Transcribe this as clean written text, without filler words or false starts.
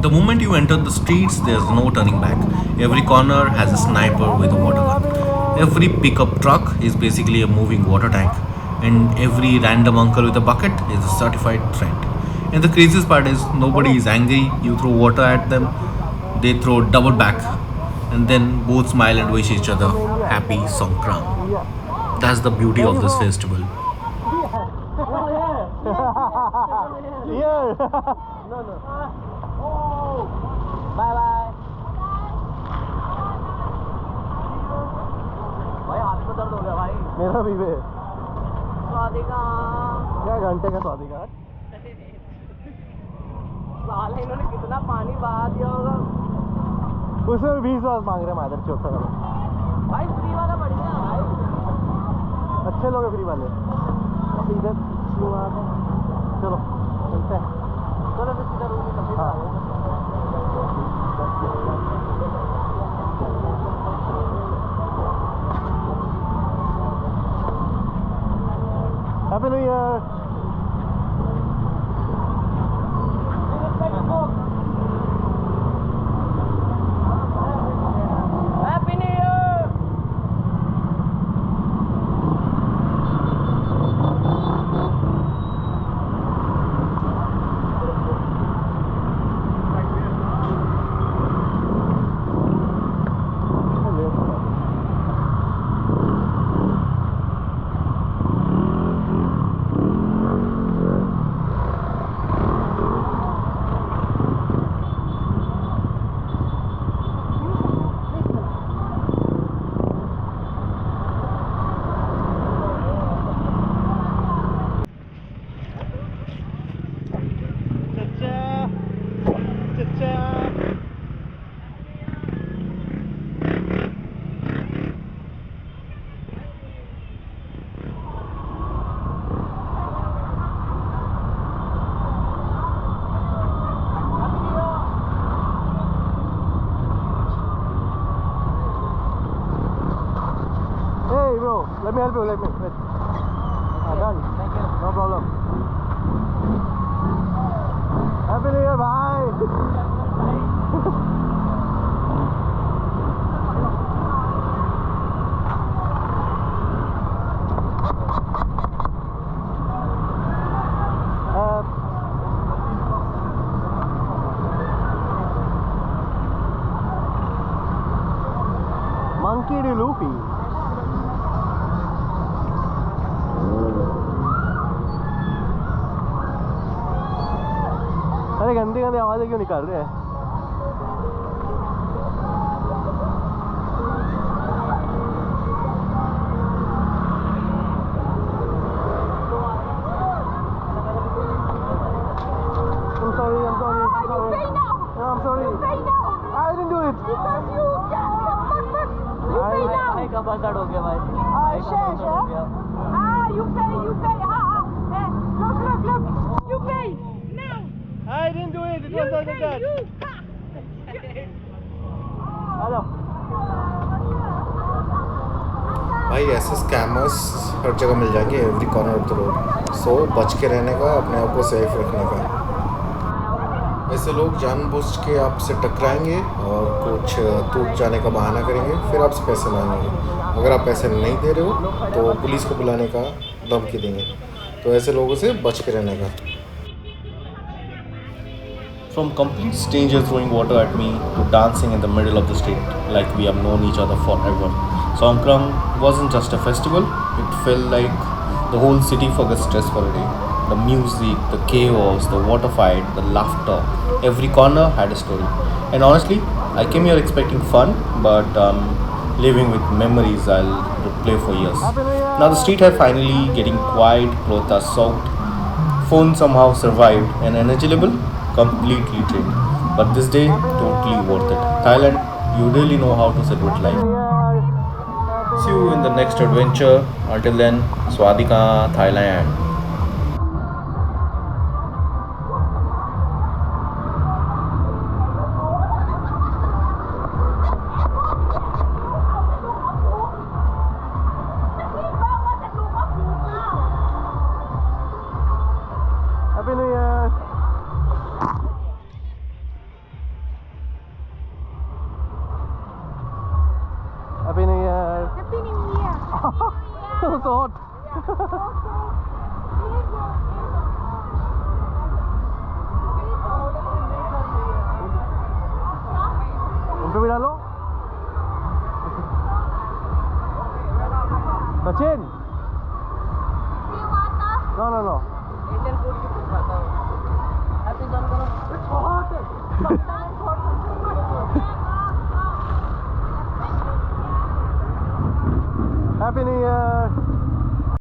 The moment you enter the streets, there's no turning back. Every corner has a sniper with a water gun. Every pickup truck is basically a moving water tank. And every random uncle with a bucket is a certified threat. And the craziest part is nobody is angry. You throw water at them, they throw double back. And then both smile and wish each other happy Songkran. That's the beauty of this festival. Bye bye भाई हाथ में दर्द हो गया भाई मेरा भी बे स्वादी का क्या घंटे का स्वादी का साले इन्होंने कितना पानी बहा दिया होगा उसमें 20 बार मांग रहे मादर चौथा वाला भाई फ्री वाला बढ़िया भाई अच्छे लोग हैं फ्री वाले अब इधर चलो चलते हैं चलो फिर सीधा रूम में चलते हाँ Happy New Year! Happy new year Hey bro, let me help you, let me. Wait. Done. Thank you. No problem. Happy New Year, bye! Monkey D. Loopy. अरे गंदी गंदी आवाजें क्यों निकाल रहे हैं I'm sorry. You pay now. No, I'm sorry. You pay now. I didn't do it. Because you can. You pay now. भाई का बजट हो गया भाई You pay. Look. You pay now. I didn't do it. It was not like that. Hello. भाई ऐसे scammers हर जगह मिल जाएंगे every corner of the road so बच के रहने का अपने आप को सेफ रखने का ऐसे लोग जानबूझ के आपसे टकराएंगे और कुछ टूट जाने का बहाना करेंगे फिर आपसे पैसे मांगेंगे अगर आप पैसे नहीं दे रहे हो तो पुलिस को बुलाने का धमकी देंगे तो ऐसे लोगों से बच के रहने का From complete strangers throwing water at me to dancing in the middle of the street like we have known each other forever. Songkran wasn't just a festival, it felt like the whole city forgot stress for a day. The music, the chaos, the water fight, the laughter, every corner had a story. And honestly, I came here expecting fun, but living with memories I'll replay for years. Now the street had finally getting quiet, clothes are soaked, phone somehow survived, and energy level completely drained. But this day, totally worth it. Thailand, you really know how to celebrate life. See you in the next adventure. Until then, Swadika, Thailand. Happy New Year. So hot. उन पे भी डालो Sachin no no no Indian food की पूछ रहा था happy John करो